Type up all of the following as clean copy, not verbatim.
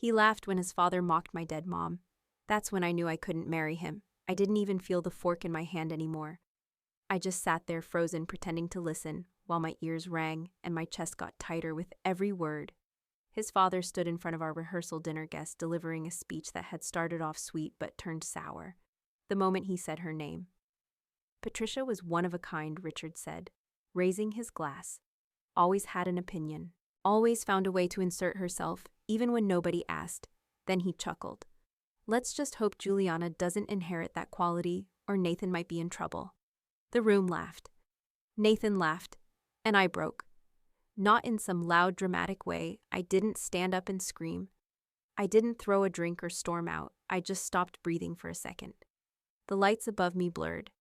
He laughed when his father mocked my dead mom. That's when I knew I couldn't marry him. I didn't even feel the fork in my hand anymore. I just sat there frozen, pretending to listen, while my ears rang and my chest got tighter with every word. His father stood in front of our rehearsal dinner guest, delivering a speech that had started off sweet but turned sour the moment he said her name. Patricia was one of a kind, Richard said, raising his glass. Always had an opinion. Always found a way to insert herself, even when nobody asked. Then he chuckled. Let's just hope Juliana doesn't inherit that quality, or Nathan might be in trouble. The room laughed. Nathan laughed, and I broke. Not in some loud, dramatic way. I didn't stand up and scream. I didn't throw a drink or storm out. I just stopped breathing for a second. The lights above me blurred.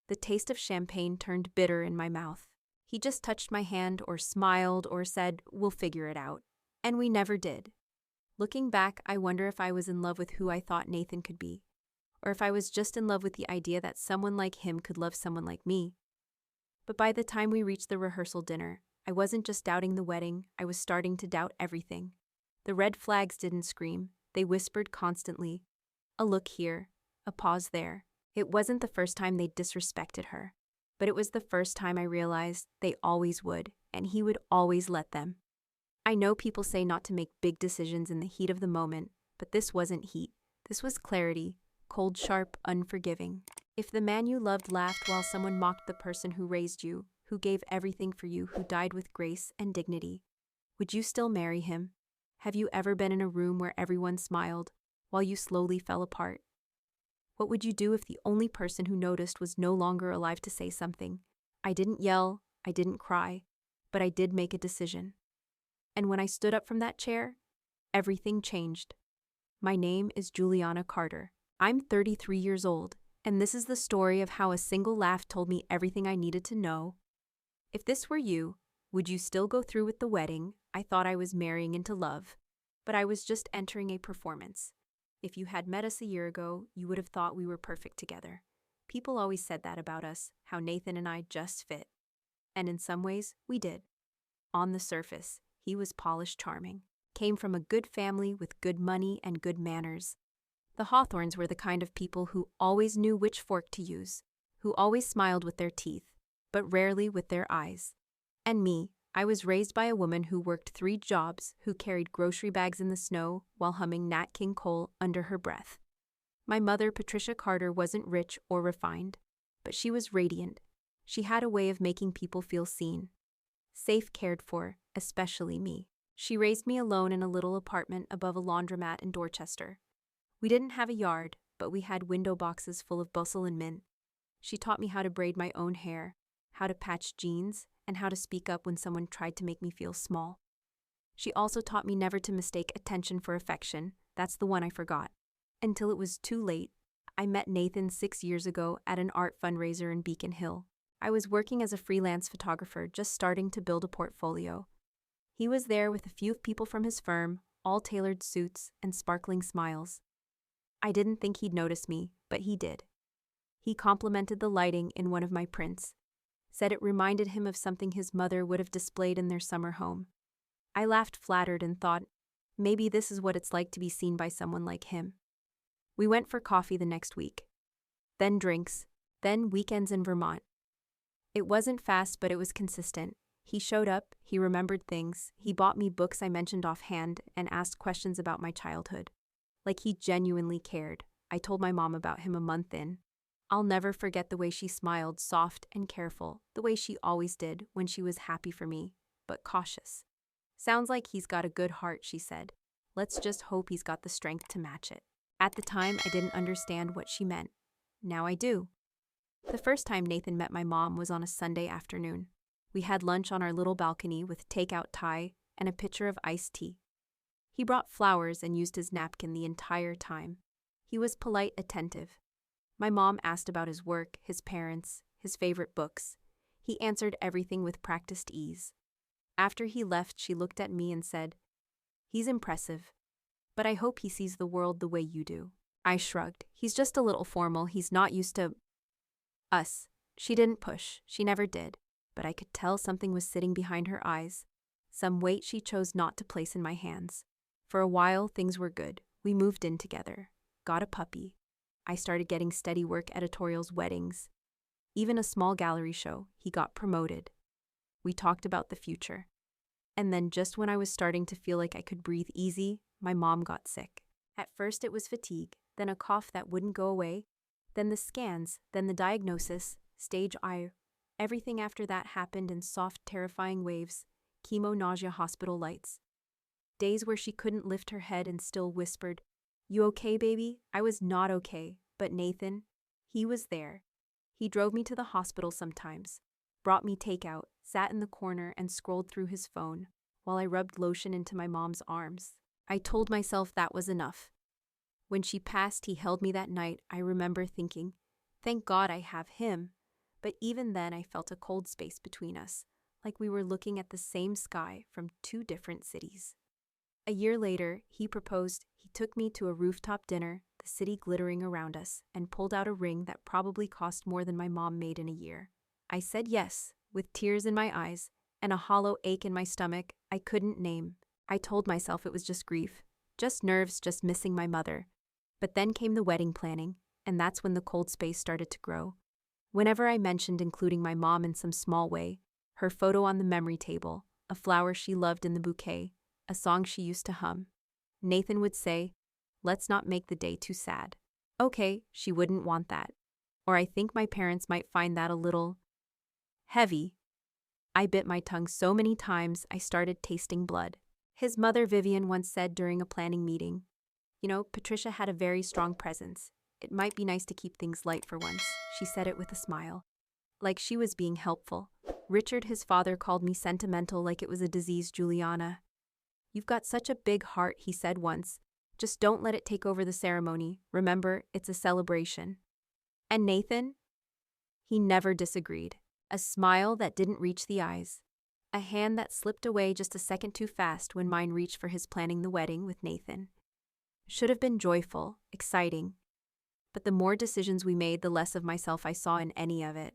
The taste of champagne turned bitter in my mouth. He just touched my hand or smiled or said, "We'll figure it out." And we never did. Looking back, I wonder if I was in love with who I thought Nathan could be, or if I was just in love with the idea that someone like him could love someone like me. But by the time we reached the rehearsal dinner, I wasn't just doubting the wedding, I was starting to doubt everything. The red flags didn't scream, they whispered constantly. A look here, a pause there. It wasn't the first time they'd disrespected her, but it was the first time I realized they always would, and he would always let them. I know people say not to make big decisions in the heat of the moment, but this wasn't heat. This was clarity, cold, sharp, unforgiving. If the man you loved laughed while someone mocked the person who raised you, who gave everything for you, who died with grace and dignity, would you still marry him? Have you ever been in a room where everyone smiled while you slowly fell apart? What would you do if the only person who noticed was no longer alive to say something? I didn't yell, I didn't cry, but I did make a decision. And when I stood up from that chair, everything changed. My name is Juliana Carter. I'm 33 years old, and this is the story of how a single laugh told me everything I needed to know. If this were you, would you still go through with the wedding? I thought I was marrying into love, but I was just entering a performance. If you had met us a year ago, you would have thought we were perfect together. People always said that about us, how Nathan and I just fit. And in some ways, we did. On the surface, he was polished charming, came from a good family with good money and good manners. The Hawthorns were the kind of people who always knew which fork to use, who always smiled with their teeth, but rarely with their eyes. And me, I was raised by a woman who worked 3 jobs, who carried grocery bags in the snow while humming Nat King Cole under her breath. My mother, Patricia Carter, wasn't rich or refined, but she was radiant. She had a way of making people feel seen, safe, cared for, especially me. She raised me alone in a little apartment above a laundromat in Dorchester. We didn't have a yard, but we had window boxes full of bustle and mint. She taught me how to braid my own hair, how to patch jeans, and how to speak up when someone tried to make me feel small. She also taught me never to mistake attention for affection. That's the one I forgot. Until it was too late. I met Nathan 6 years ago at an art fundraiser in Beacon Hill. I was working as a freelance photographer, just starting to build a portfolio. He was there with a few people from his firm, all tailored suits and sparkling smiles. I didn't think he'd notice me, but he did. He complimented the lighting in one of my prints, said it reminded him of something his mother would have displayed in their summer home. I laughed, flattered, and thought, maybe this is what it's like to be seen by someone like him. We went for coffee the next week, then drinks, then weekends in Vermont. It wasn't fast, but it was consistent. He showed up, he remembered things, he bought me books I mentioned offhand, and asked questions about my childhood. Like he genuinely cared. I told my mom about him a month in. I'll never forget the way she smiled, soft and careful, the way she always did when she was happy for me, but cautious. Sounds like he's got a good heart, she said. Let's just hope he's got the strength to match it. At the time, I didn't understand what she meant. Now I do. The first time Nathan met my mom was on a Sunday afternoon. We had lunch on our little balcony with takeout Thai and a pitcher of iced tea. He brought flowers and used his napkin the entire time. He was polite, attentive. My mom asked about his work, his parents, his favorite books. He answered everything with practiced ease. After he left, she looked at me and said, "He's impressive, but I hope he sees the world the way you do." I shrugged. He's just a little formal. He's not used to us. She didn't push. She never did. But I could tell something was sitting behind her eyes, some weight she chose not to place in my hands. For a while, things were good. We moved in together, got a puppy. I started getting steady work editorials, weddings, even a small gallery show. He got promoted. We talked about the future. And then just when I was starting to feel like I could breathe easy, my mom got sick. At first it was fatigue, then a cough that wouldn't go away, then the scans, then the diagnosis, stage I. Everything after that happened in soft, terrifying waves, chemo, nausea, hospital lights. Days where she couldn't lift her head and still whispered, "You okay, baby?" I was not okay, but Nathan, he was there. He drove me to the hospital sometimes, brought me takeout, sat in the corner and scrolled through his phone while I rubbed lotion into my mom's arms. I told myself that was enough. When she passed, he held me that night. I remember thinking, thank God I have him. But even then, I felt a cold space between us, like we were looking at the same sky from two different cities. A year later, he proposed. He took me to a rooftop dinner, the city glittering around us, and pulled out a ring that probably cost more than my mom made in a year. I said yes, with tears in my eyes and a hollow ache in my stomach I couldn't name. I told myself it was just grief, just nerves, just missing my mother. But then came the wedding planning, and that's when the cold space started to grow. Whenever I mentioned including my mom in some small way, her photo on the memory table, a flower she loved in the bouquet, a song she used to hum, Nathan would say, "Let's not make the day too sad." Okay, she wouldn't want that. Or I think my parents might find that a little heavy. I bit my tongue so many times I started tasting blood. His mother Vivian once said during a planning meeting, Patricia had a very strong presence. It might be nice to keep things light for once. She said it with a smile, like she was being helpful. Richard, his father, called me sentimental like it was a disease. Juliana, you've got such a big heart, he said once. Just don't let it take over the ceremony. Remember, it's a celebration. And Nathan? He never disagreed. A smile that didn't reach the eyes. A hand that slipped away just a second too fast when mine reached for his planning the wedding with Nathan. Should have been joyful, exciting. But the more decisions we made, the less of myself I saw in any of it.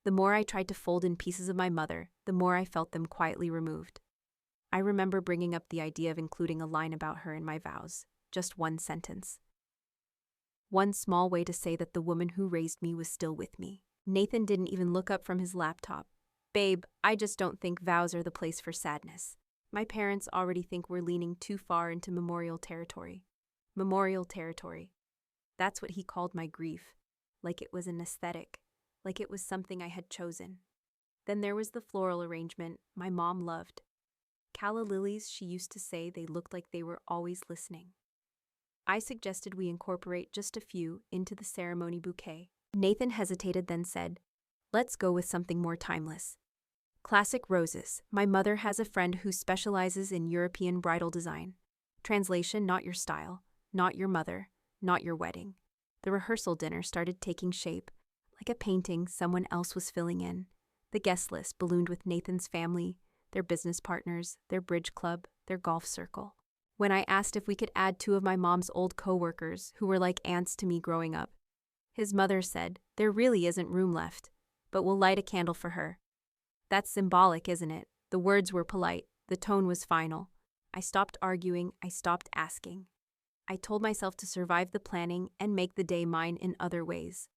The more I tried to fold in pieces of my mother, the more I felt them quietly removed. I remember bringing up the idea of including a line about her in my vows, just one sentence. One small way to say that the woman who raised me was still with me. Nathan didn't even look up from his laptop. Babe, I just don't think vows are the place for sadness. My parents already think we're leaning too far into memorial territory. Memorial territory. That's what he called my grief. Like it was an aesthetic. Like it was something I had chosen. Then there was the floral arrangement my mom loved. Calla lilies, she used to say, they looked like they were always listening. I suggested we incorporate just a few into the ceremony bouquet. Nathan hesitated, then said, "Let's go with something more timeless. Classic roses. My mother has a friend who specializes in European bridal design. Translation, not your style, not your mother, not your wedding." The rehearsal dinner started taking shape. Like a painting someone else was filling in. The guest list ballooned with Nathan's family, their business partners, their bridge club, their golf circle. When I asked if we could add 2 of my mom's old co-workers who were like aunts to me growing up, his mother said, "There really isn't room left, but we'll light a candle for her." That's symbolic, isn't it? The words were polite. The tone was final. I stopped arguing. I stopped asking. I told myself to survive the planning and make the day mine in other ways.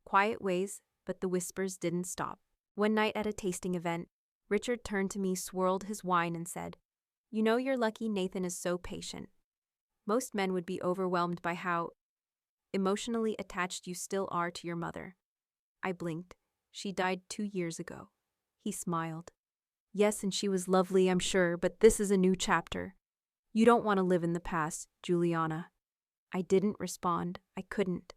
Quiet ways, but the whispers didn't stop. One night at a tasting event, Richard turned to me, swirled his wine, and said, "You're lucky Nathan is so patient. Most men would be overwhelmed by how emotionally attached you still are to your mother." I blinked. She died 2 years ago. He smiled. "Yes, and she was lovely, I'm sure, but this is a new chapter. You don't want to live in the past, Juliana." I didn't respond. I couldn't.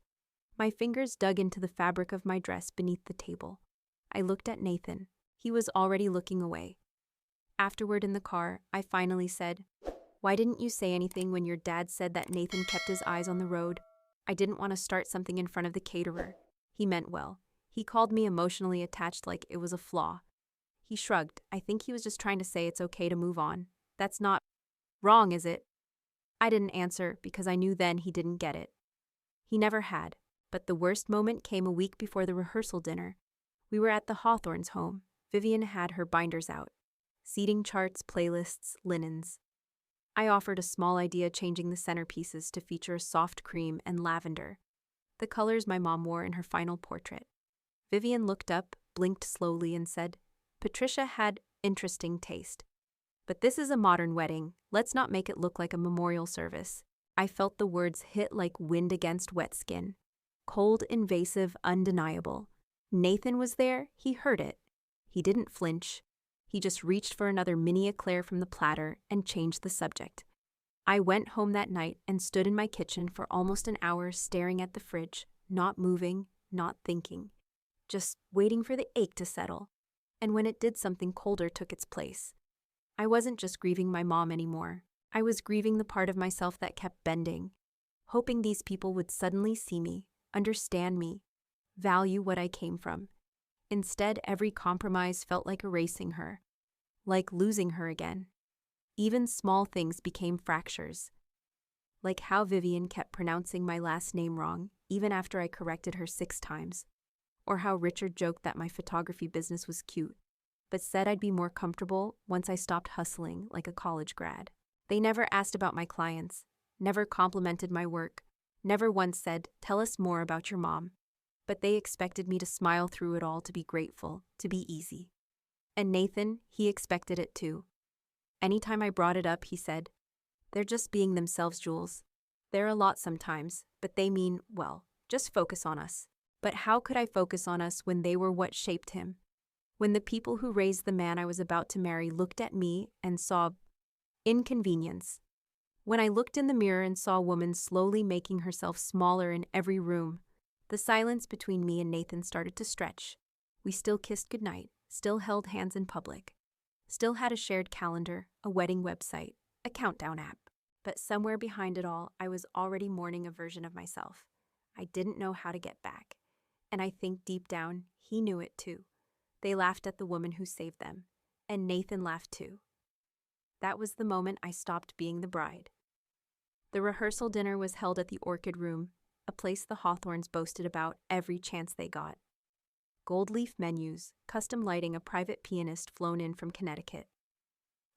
My fingers dug into the fabric of my dress beneath the table. I looked at Nathan. He was already looking away. Afterward in the car, I finally said, "Why didn't you say anything when your dad said that Nathan kept his eyes on the road?" I didn't want to start something in front of the caterer. He meant well. He called me emotionally attached like it was a flaw. He shrugged. I think he was just trying to say it's okay to move on. That's not wrong, is it? I didn't answer because I knew then he didn't get it. He never had. But the worst moment came a week before the rehearsal dinner. We were at the Hawthorns' home. Vivian had her binders out. Seating charts, playlists, linens. I offered a small idea changing the centerpieces to feature a soft cream and lavender, the colors my mom wore in her final portrait. Vivian looked up, blinked slowly, and said, "Patricia had interesting taste. But this is a modern wedding. Let's not make it look like a memorial service." I felt the words hit like wind against wet skin. Cold, invasive, undeniable. Nathan was there. He heard it. He didn't flinch. He just reached for another mini eclair from the platter and changed the subject. I went home that night and stood in my kitchen for almost an hour staring at the fridge, not moving, not thinking, just waiting for the ache to settle. And when it did, something colder took its place. I wasn't just grieving my mom anymore. I was grieving the part of myself that kept bending, hoping these people would suddenly see me, understand me, value what I came from. Instead, every compromise felt like erasing her, like losing her again. Even small things became fractures, like how Vivian kept pronouncing my last name wrong, even after I corrected her 6 times, or how Richard joked that my photography business was cute, but said I'd be more comfortable once I stopped hustling like a college grad. They never asked about my clients, never complimented my work, never once said, "Tell us more about your mom." But they expected me to smile through it all, to be grateful, to be easy. And Nathan, he expected it too. Anytime I brought it up, he said, "They're just being themselves, Jules. They're a lot sometimes, but they mean, well, just focus on us." But how could I focus on us when they were what shaped him? When the people who raised the man I was about to marry looked at me and saw inconvenience. When I looked in the mirror and saw a woman slowly making herself smaller in every room, the silence between me and Nathan started to stretch. We still kissed goodnight, still held hands in public, still had a shared calendar, a wedding website, a countdown app. But somewhere behind it all, I was already mourning a version of myself. I didn't know how to get back. And I think deep down, he knew it too. They laughed at the woman who saved them, and Nathan laughed too. That was the moment I stopped being the bride. The rehearsal dinner was held at the Orchid Room, a place the Hawthorns boasted about every chance they got. Gold leaf menus, custom lighting, a private pianist flown in from Connecticut.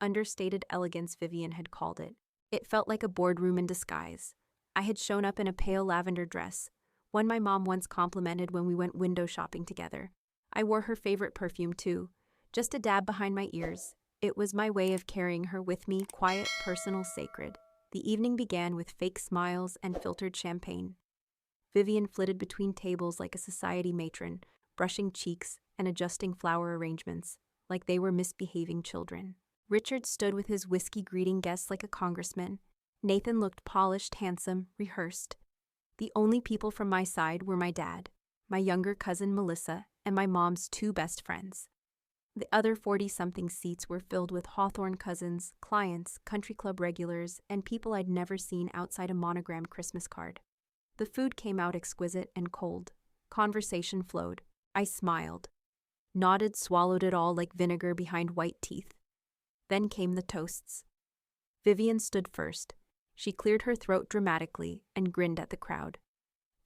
Understated elegance, Vivian had called it. It felt like a boardroom in disguise. I had shown up in a pale lavender dress, one my mom once complimented when we went window shopping together. I wore her favorite perfume too, just a dab behind my ears. It was my way of carrying her with me, quiet, personal, sacred. The evening began with fake smiles and filtered champagne. Vivian flitted between tables like a society matron, brushing cheeks and adjusting flower arrangements, like they were misbehaving children. Richard stood with his whiskey greeting guests like a congressman. Nathan looked polished, handsome, rehearsed. The only people from my side were my dad, my younger cousin Melissa, and my mom's 2 best friends. The other 40-something seats were filled with Hawthorne cousins, clients, country club regulars, and people I'd never seen outside a monogrammed Christmas card. The food came out exquisite and cold. Conversation flowed. I smiled, nodded, swallowed it all like vinegar behind white teeth. Then came the toasts. Vivian stood first. She cleared her throat dramatically and grinned at the crowd.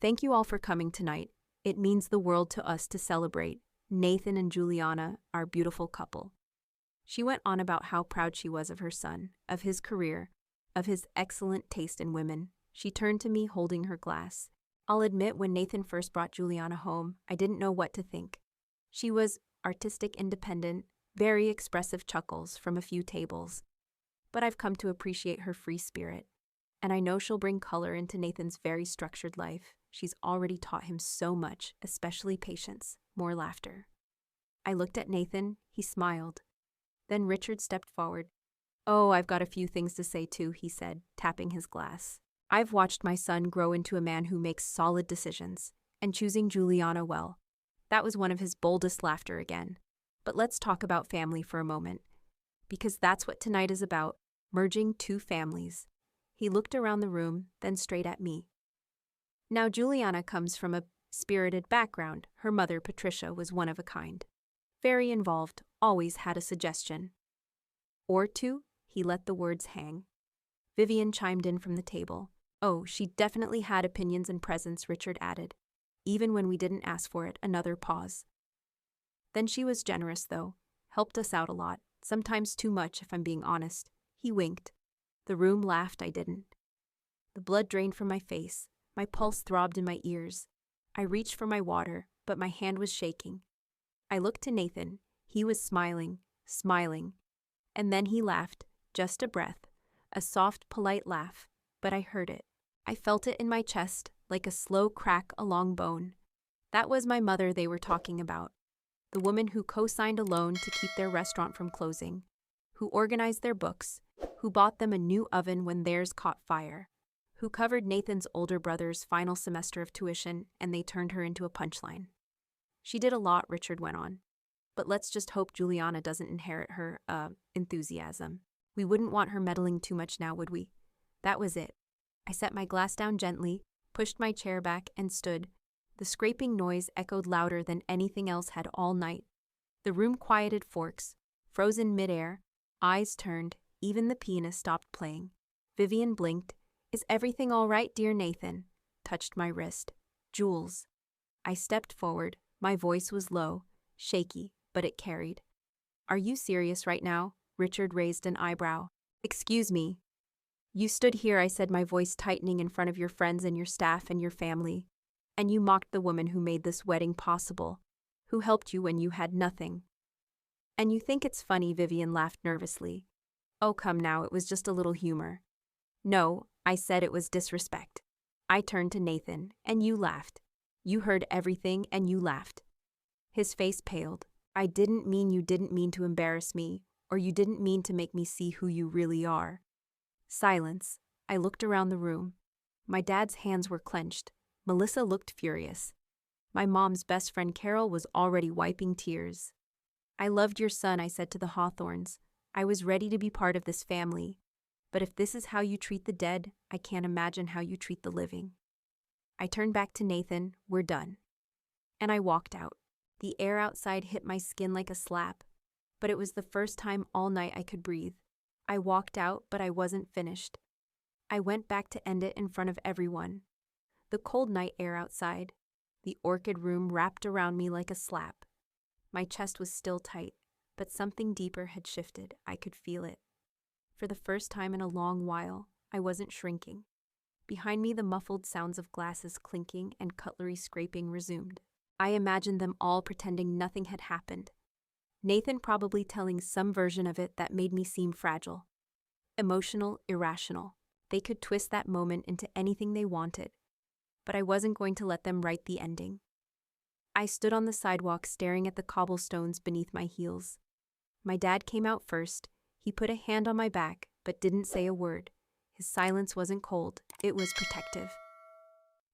"Thank you all for coming tonight. It means the world to us to celebrate Nathan and Juliana, our beautiful couple." She went on about how proud she was of her son, of his career, of his excellent taste in women. She turned to me holding her glass. I'll admit, when Nathan first brought Juliana home, I didn't know what to think. She was artistic, independent, very expressive, chuckles from a few tables. But I've come to appreciate her free spirit. And I know she'll bring color into Nathan's very structured life. She's already taught him so much, especially patience, more laughter. I looked at Nathan. He smiled. Then Richard stepped forward. "Oh, I've got a few things to say too," he said, tapping his glass. "I've watched my son grow into a man who makes solid decisions, and choosing Juliana well." That was one of his boldest laughter again. But let's talk about family for a moment, because that's what tonight is about, merging 2 families. He looked around the room, then straight at me. Now, Juliana comes from a spirited background. Her mother, Patricia, was one of a kind. Very involved, always had a suggestion. Or 2, he let the words hang. Vivian chimed in from the table. "Oh, she definitely had opinions and presence," Richard added. Even when we didn't ask for it, another pause. "Then she was generous, though. Helped us out a lot, sometimes too much if I'm being honest." He winked. The room laughed, I didn't. The blood drained from my face. My pulse throbbed in my ears. I reached for my water, but my hand was shaking. I looked to Nathan. He was smiling. And then he laughed, just a breath, a soft, polite laugh, but I heard it. I felt it in my chest, like a slow crack along bone. That was my mother they were talking about. The woman who co-signed a loan to keep their restaurant from closing, who organized their books, who bought them a new oven when theirs caught fire, who covered Nathan's older brother's final semester of tuition and they turned her into a punchline. She did a lot, Richard went on. But let's just hope Juliana doesn't inherit her, enthusiasm. We wouldn't want her meddling too much now, would we? That was it. I set my glass down gently, pushed my chair back, and stood. The scraping noise echoed louder than anything else had all night. The room quieted forks, frozen midair, eyes turned, even the pianist stopped playing. Vivian blinked. Is everything all right, dear Nathan? Touched my wrist. Jules. I stepped forward. My voice was low, shaky, but it carried. Are you serious right now? Richard raised an eyebrow. Excuse me. You stood here, I said, my voice tightening, in front of your friends and your staff and your family. And you mocked the woman who made this wedding possible, who helped you when you had nothing. And you think it's funny, Vivian laughed nervously. Oh, come now, it was just a little humor. No, I said, it was disrespect. I turned to Nathan, and you laughed. You heard everything, and you laughed. His face paled. I didn't mean you didn't mean to embarrass me, or you didn't mean to make me see who you really are. Silence. I looked around the room. My dad's hands were clenched. Melissa looked furious. My mom's best friend Carol was already wiping tears. I loved your son, I said to the Hawthorns. I was ready to be part of this family. But if this is how you treat the dead, I can't imagine how you treat the living. I turned back to Nathan. We're done. And I walked out. The air outside hit my skin like a slap, but it was the first time all night I could breathe. I walked out, but I wasn't finished. I went back to end it in front of everyone. The cold night air outside, the orchid room wrapped around me like a slap. My chest was still tight, but something deeper had shifted. I could feel it. For the first time in a long while, I wasn't shrinking. Behind me, the muffled sounds of glasses clinking and cutlery scraping resumed. I imagined them all pretending nothing had happened. Nathan probably telling some version of it that made me seem fragile. Emotional, irrational. They could twist that moment into anything they wanted. But I wasn't going to let them write the ending. I stood on the sidewalk staring at the cobblestones beneath my heels. My dad came out first. He put a hand on my back, but didn't say a word. His silence wasn't cold, it was protective.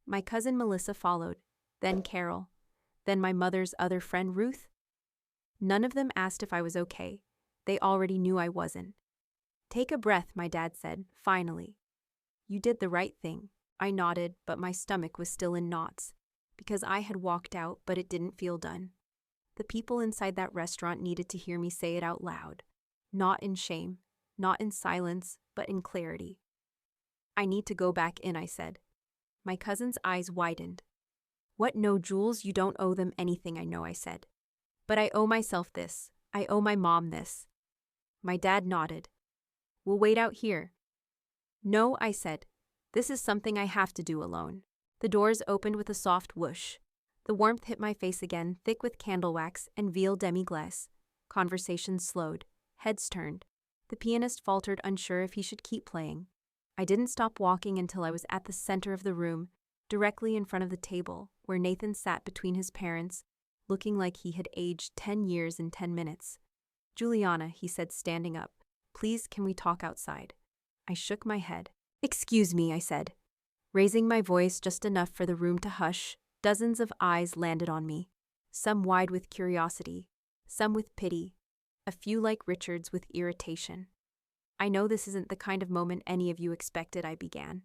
My cousin Melissa followed, then Carol, then my mother's other friend Ruth. None of them asked if I was okay. They already knew I wasn't. Take a breath, my dad said, finally. You did the right thing. I nodded, but my stomach was still in knots, because I had walked out, but it didn't feel done. The people inside that restaurant needed to hear me say it out loud. Not in shame, not in silence, but in clarity. I need to go back in, I said. My cousin's eyes widened. What, no, Jules, you don't owe them anything, I know, I said. But I owe myself this. I owe my mom this. My dad nodded. We'll wait out here. No, I said. This is something I have to do alone. The doors opened with a soft whoosh. The warmth hit my face again, thick with candle wax and veal demi-glace. Conversation slowed. Heads turned. The pianist faltered, unsure if he should keep playing. I didn't stop walking until I was at the center of the room, directly in front of the table, where Nathan sat between his parents, looking like he had aged 10 years in 10 minutes. Juliana, he said, standing up. Please, can we talk outside? I shook my head. Excuse me, I said. Raising my voice just enough for the room to hush, dozens of eyes landed on me, some wide with curiosity, some with pity, a few like Richard's with irritation. I know this isn't the kind of moment any of you expected, I began.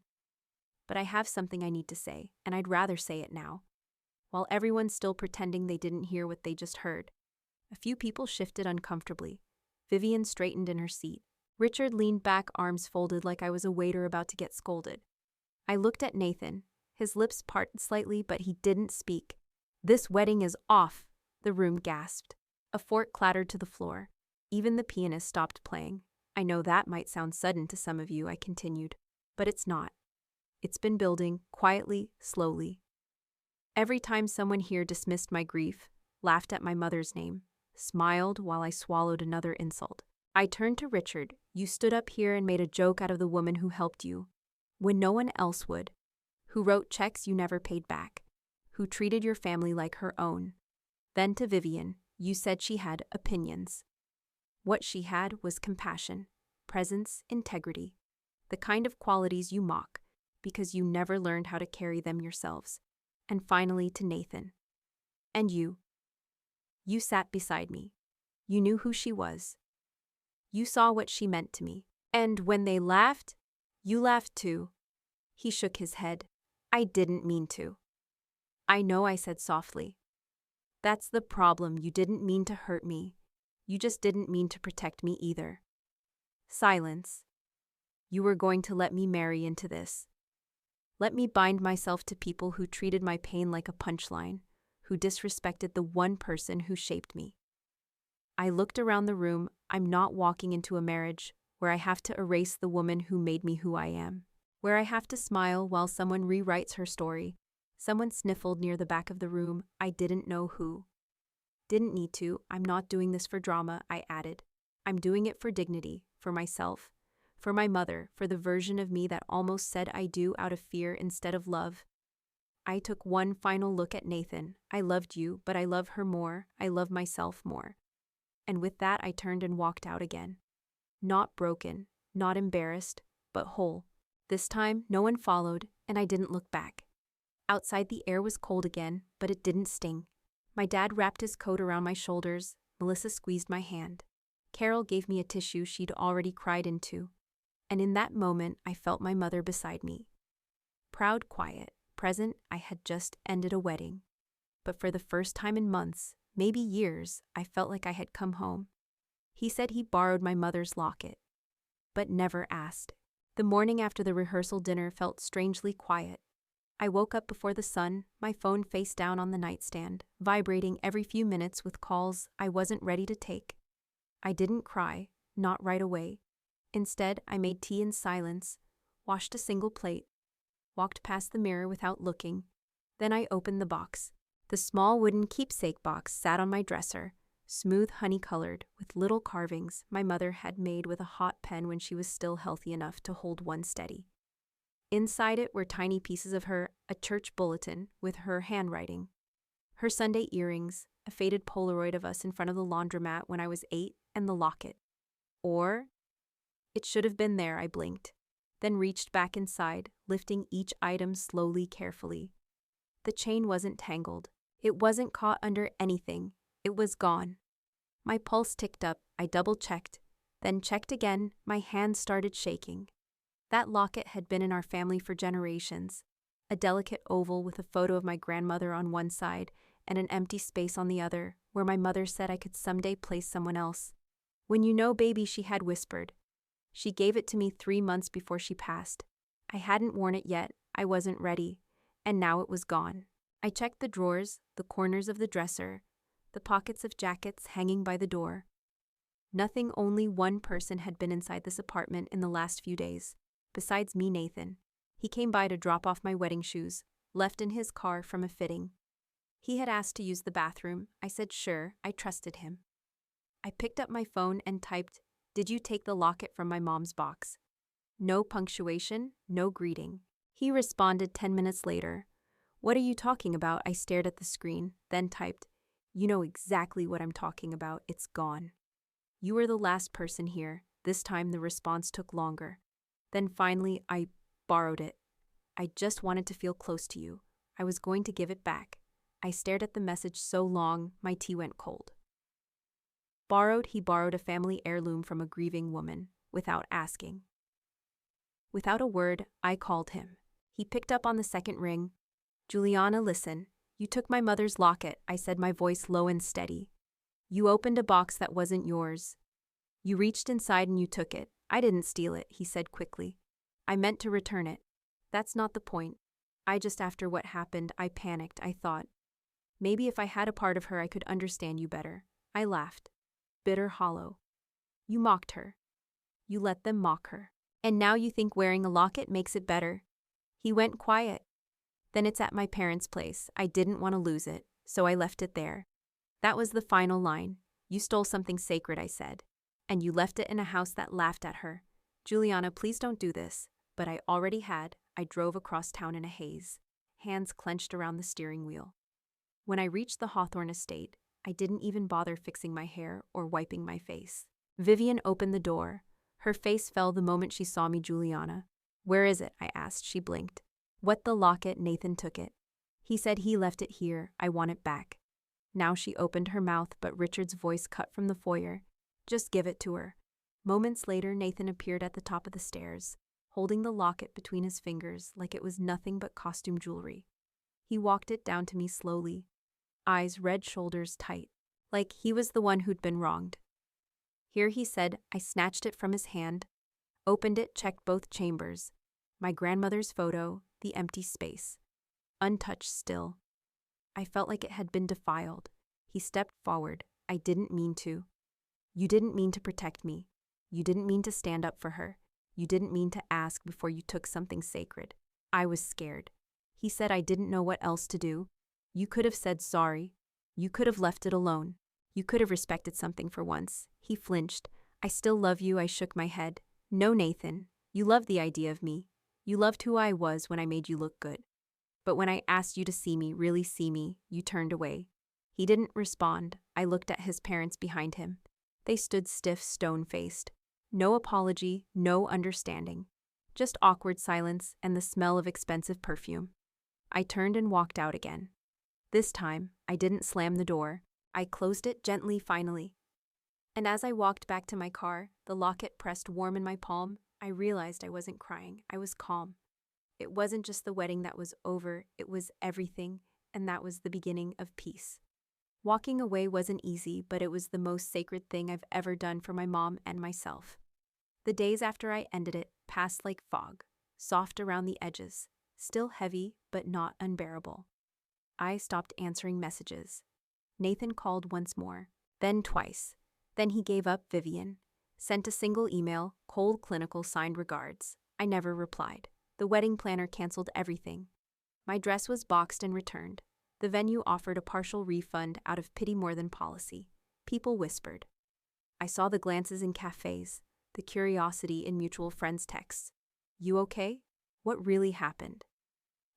But I have something I need to say, and I'd rather say it now. While everyone's still pretending they didn't hear what they just heard, a few people shifted uncomfortably. Vivian straightened in her seat. Richard leaned back, arms folded like I was a waiter about to get scolded. I looked at Nathan. His lips parted slightly, but he didn't speak. This wedding is off, the room gasped. A fork clattered to the floor. Even the pianist stopped playing. I know that might sound sudden to some of you, I continued, but it's not. It's been building, quietly, slowly. Every time someone here dismissed my grief, laughed at my mother's name, smiled while I swallowed another insult, I turned to Richard. You stood up here and made a joke out of the woman who helped you, when no one else would, who wrote checks you never paid back, who treated your family like her own. Then to Vivian, you said she had opinions. What she had was compassion, presence, integrity, the kind of qualities you mock because you never learned how to carry them yourselves. And finally to Nathan. And you. You sat beside me. You knew who she was. You saw what she meant to me. And when they laughed, you laughed too. He shook his head. I didn't mean to. I know, I said softly. That's the problem. You didn't mean to hurt me. You just didn't mean to protect me either. Silence. You were going to let me marry into this. Let me bind myself to people who treated my pain like a punchline, who disrespected the one person who shaped me. I looked around the room. I'm not walking into a marriage where I have to erase the woman who made me who I am, where I have to smile while someone rewrites her story. Someone sniffled near the back of the room. I didn't know who. Didn't need to. I'm not doing this for drama, I added. I'm doing it for dignity, for myself, for my mother, for the version of me that almost said I do out of fear instead of love. I took one final look at Nathan. I loved you, but I love her more. I love myself more. And with that, I turned and walked out again. Not broken, not embarrassed, but whole. This time, no one followed, and I didn't look back. Outside, the air was cold again, but it didn't sting. My dad wrapped his coat around my shoulders. Melissa squeezed my hand. Carol gave me a tissue she'd already cried into. And in that moment, I felt my mother beside me. Proud, quiet, present. I had just ended a wedding. But for the first time in months, maybe years, I felt like I had come home. He said he borrowed my mother's locket, but never asked. The morning after the rehearsal dinner felt strangely quiet. I woke up before the sun, my phone face down on the nightstand, vibrating every few minutes with calls I wasn't ready to take. I didn't cry, not right away. Instead, I made tea in silence, washed a single plate, walked past the mirror without looking. Then I opened the box. The small wooden Keepsake box sat on my dresser, smooth honey-colored, with little carvings my mother had made with a hot pen when she was still healthy enough to hold one steady. Inside it were tiny pieces of her, a church bulletin with her handwriting, her Sunday earrings, a faded Polaroid of us in front of the laundromat when I was 8, and the locket. Or, it should have been there, I blinked, then reached back inside, lifting each item slowly, carefully. The chain wasn't tangled. It wasn't caught under anything. It was gone. My pulse ticked up. I double-checked, then checked again. My hand started shaking. That locket had been in our family for generations, a delicate oval with a photo of my grandmother on one side and an empty space on the other, where my mother said I could someday place someone else. When you know, baby, she had whispered. She gave it to me 3 months before she passed. I hadn't worn it yet. I wasn't ready. And now it was gone. I checked the drawers, the corners of the dresser, the pockets of jackets hanging by the door. Nothing. Only one person had been inside this apartment in the last few days. Besides me, Nathan. He came by to drop off my wedding shoes, left in his car from a fitting. He had asked to use the bathroom. I said sure. I trusted him. I picked up my phone and typed, "Did you take the locket from my mom's box?" No punctuation, no greeting. He responded 10 minutes later. "What are you talking about?" I stared at the screen, then typed, "You know exactly what I'm talking about. It's gone. You were the last person here." This time the response took longer. Then finally, "I borrowed it. I just wanted to feel close to you. I was going to give it back." I stared at the message so long, my tea went cold. Borrowed. He borrowed a family heirloom from a grieving woman, without asking. Without a word, I called him. He picked up on the second ring. "Juliana, listen. You took my mother's locket," I said, my voice low and steady. "You opened a box that wasn't yours. You reached inside and you took it." "I didn't steal it," he said quickly. "I meant to return it. That's not the point. After what happened, I panicked. I thought, maybe if I had a part of her, I could understand you better." I laughed. Bitter, hollow. "You mocked her. You let them mock her. And now you think wearing a locket makes it better. He went quiet. Then it's at my parents' place. I didn't want to lose it, so I left it there. That was the final line. You stole something sacred, I said. And you left it in a house that laughed at her. Juliana, please don't do this. But I already had. I drove across town in a haze, hands clenched around the steering wheel. When I reached the Hawthorne estate, I didn't even bother fixing my hair or wiping my face. Vivian opened the door. Her face fell the moment she saw me. Juliana. Where is it? I asked. She blinked. What, the locket? Nathan took it. He said he left it here. I want it back. Now she opened her mouth, but Richard's voice cut from the foyer. Just give it to her. Moments later, Nathan appeared at the top of the stairs, holding the locket between his fingers like it was nothing but costume jewelry. He walked it down to me slowly, eyes red, shoulders tight, like he was the one who'd been wronged. Here, he said. I snatched it from his hand, opened it, checked both chambers. My grandmother's photo, the empty space. Untouched still. I felt like it had been defiled. He stepped forward. I didn't mean to. You didn't mean to protect me. You didn't mean to stand up for her. You didn't mean to ask before you took something sacred. I was scared. He said I didn't know what else to do. You could have said sorry. You could have left it alone. You could have respected something for once. He flinched. I still love you. I shook my head. No, Nathan. You loved the idea of me. You loved who I was when I made you look good. But when I asked you to see me, really see me, you turned away. He didn't respond. I looked at his parents behind him. They stood stiff, stone-faced. No apology, no understanding. Just awkward silence and the smell of expensive perfume. I turned and walked out again. This time, I didn't slam the door. I closed it gently, finally. And as I walked back to my car, the locket pressed warm in my palm, I realized I wasn't crying. I was calm. It wasn't just the wedding that was over, it was everything, and that was the beginning of peace. Walking away wasn't easy, but it was the most sacred thing I've ever done for my mom and myself. The days after I ended it passed like fog, soft around the edges, still heavy, but not unbearable. I stopped answering messages. Nathan called once more, then twice. Then he gave up. Vivian sent a single email, cold, clinical, signed regards. I never replied. The wedding planner canceled everything. My dress was boxed and returned. The venue offered a partial refund out of pity more than policy. People whispered. I saw the glances in cafes, the curiosity in mutual friends' texts. You okay? What really happened?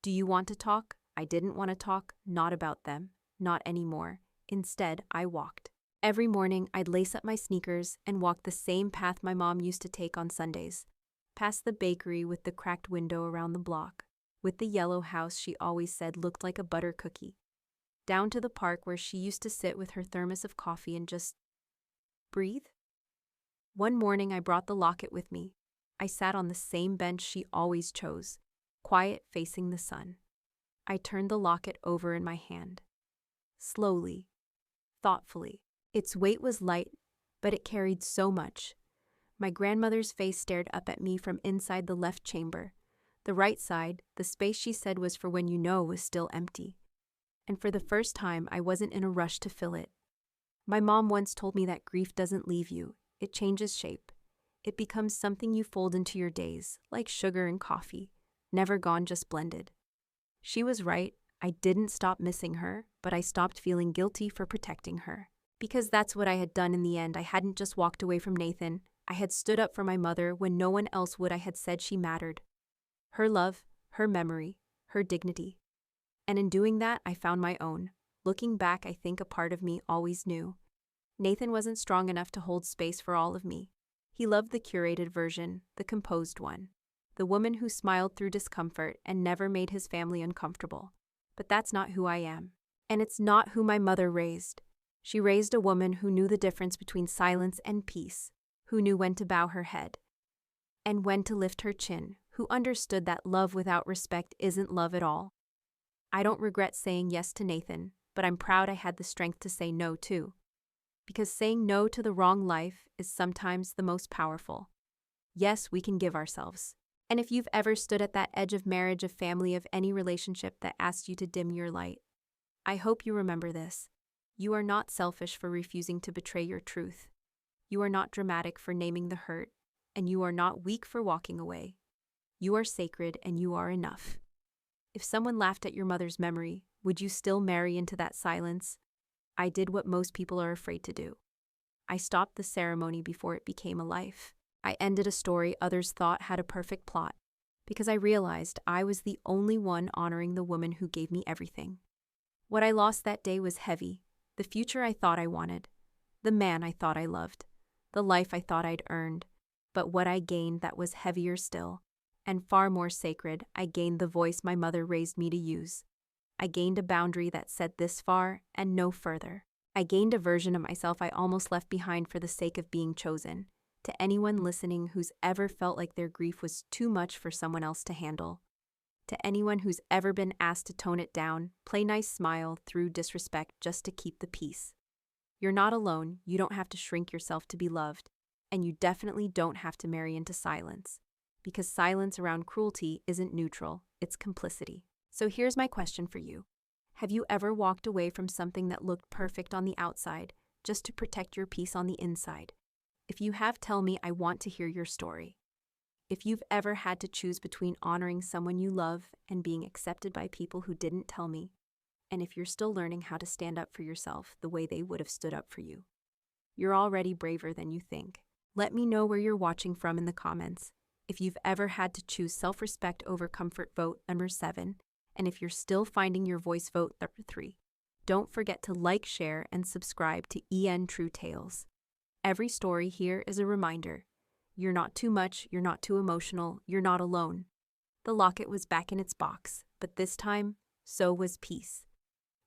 Do you want to talk? I didn't want to talk, not about them, not anymore. Instead, I walked. Every morning, I'd lace up my sneakers and walk the same path my mom used to take on Sundays, past the bakery with the cracked window around the block, with the yellow house she always said looked like a butter cookie, down to the park where she used to sit with her thermos of coffee and just breathe. One morning, I brought the locket with me. I sat on the same bench she always chose, quiet, facing the sun. I turned the locket over in my hand. Slowly, thoughtfully. Its weight was light, but it carried so much. My grandmother's face stared up at me from inside the left chamber. The right side, the space she said was for when you know, was still empty. And for the first time, I wasn't in a rush to fill it. My mom once told me that grief doesn't leave you. It changes shape. It becomes something you fold into your days, like sugar and coffee, never gone, just blended. She was right. I didn't stop missing her, but I stopped feeling guilty for protecting her. Because that's what I had done in the end. I hadn't just walked away from Nathan. I had stood up for my mother when no one else would. I had said she mattered. Her love, her memory, her dignity. And in doing that, I found my own. Looking back, I think a part of me always knew. Nathan wasn't strong enough to hold space for all of me. He loved the curated version, the composed one. The woman who smiled through discomfort and never made his family uncomfortable. But that's not who I am. And it's not who my mother raised. She raised a woman who knew the difference between silence and peace, who knew when to bow her head and when to lift her chin, who understood that love without respect isn't love at all. I don't regret saying yes to Nathan, but I'm proud I had the strength to say no too. Because saying no to the wrong life is sometimes the most powerful. Yes, we can give ourselves. And if you've ever stood at that edge of marriage, of family, of any relationship that asked you to dim your light, I hope you remember this. You are not selfish for refusing to betray your truth. You are not dramatic for naming the hurt. and you are not weak for walking away. You are sacred and you are enough. If someone laughed at your mother's memory, would you still marry into that silence? I did what most people are afraid to do. I stopped the ceremony before it became a life. I ended a story others thought had a perfect plot, because I realized I was the only one honoring the woman who gave me everything. What I lost that day was heavy, the future I thought I wanted, the man I thought I loved, the life I thought I'd earned. But what I gained that was heavier still, and far more sacred, I gained the voice my mother raised me to use. I gained a boundary that said this far and no further. I gained a version of myself I almost left behind for the sake of being chosen. To anyone listening who's ever felt like their grief was too much for someone else to handle. To anyone who's ever been asked to tone it down, play nice, smile through disrespect just to keep the peace. You're not alone, you don't have to shrink yourself to be loved, and you definitely don't have to marry into silence. Because silence around cruelty isn't neutral, it's complicity. So here's my question for you. Have you ever walked away from something that looked perfect on the outside, just to protect your peace on the inside? If you have, tell me, I want to hear your story. If you've ever had to choose between honoring someone you love and being accepted by people who didn't, tell me. And if you're still learning how to stand up for yourself the way they would have stood up for you. You're already braver than you think. Let me know where you're watching from in the comments. If you've ever had to choose self-respect over comfort, vote number 7. And if you're still finding your voice, vote number 3. Don't forget to like, share, and subscribe to EN True Tales. Every story here is a reminder. You're not too much, you're not too emotional, you're not alone. The locket was back in its box, but this time, so was peace.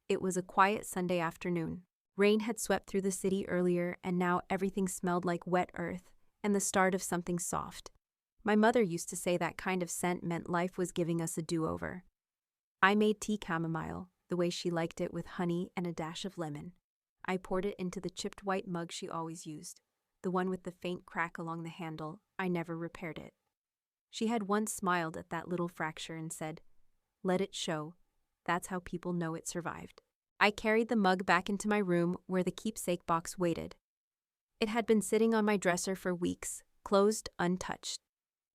It was a quiet Sunday afternoon. Rain had swept through the city earlier, and now everything smelled like wet earth and the start of something soft. My mother used to say that kind of scent meant life was giving us a do-over. I made tea chamomile, the way she liked it, with honey and a dash of lemon. I poured it into the chipped white mug she always used, the one with the faint crack along the handle. I never repaired it. She had once smiled at that little fracture and said, "Let it show. That's how people know it survived." I carried the mug back into my room where the keepsake box waited. It had been sitting on my dresser for weeks, closed, untouched.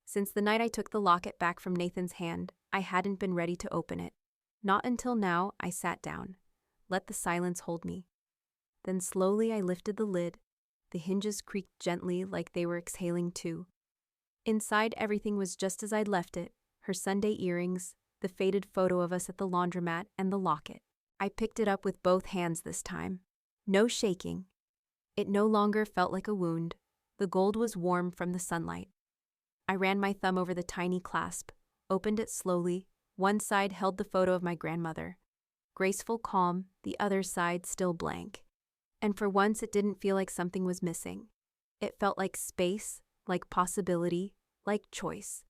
Since the night I took the locket back from Nathan's hand, I hadn't been ready to open it. Not until now. I sat down, let the silence hold me. Then slowly I lifted the lid. The hinges creaked gently like they were exhaling too. Inside, everything was just as I'd left it, her Sunday earrings, the faded photo of us at the laundromat, and the locket. I picked it up with both hands this time. No shaking. It no longer felt like a wound. The gold was warm from the sunlight. I ran my thumb over the tiny clasp, opened it slowly. One side held the photo of my grandmother. Graceful, calm, the other side still blank. And for once it didn't feel like something was missing. It felt like space, like possibility, like choice.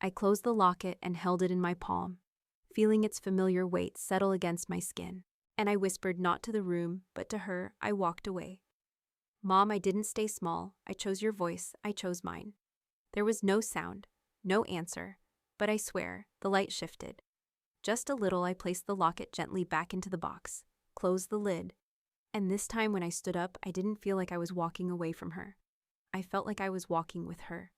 I closed the locket and held it in my palm, feeling its familiar weight settle against my skin. And I whispered, not to the room, but to her. I walked away. Mom, I didn't stay small. I chose your voice. I chose mine. There was no sound, no answer, but I swear, the light shifted. Just a little. I placed the locket gently back into the box, closed the lid, and this time when I stood up, I didn't feel like I was walking away from her. I felt like I was walking with her.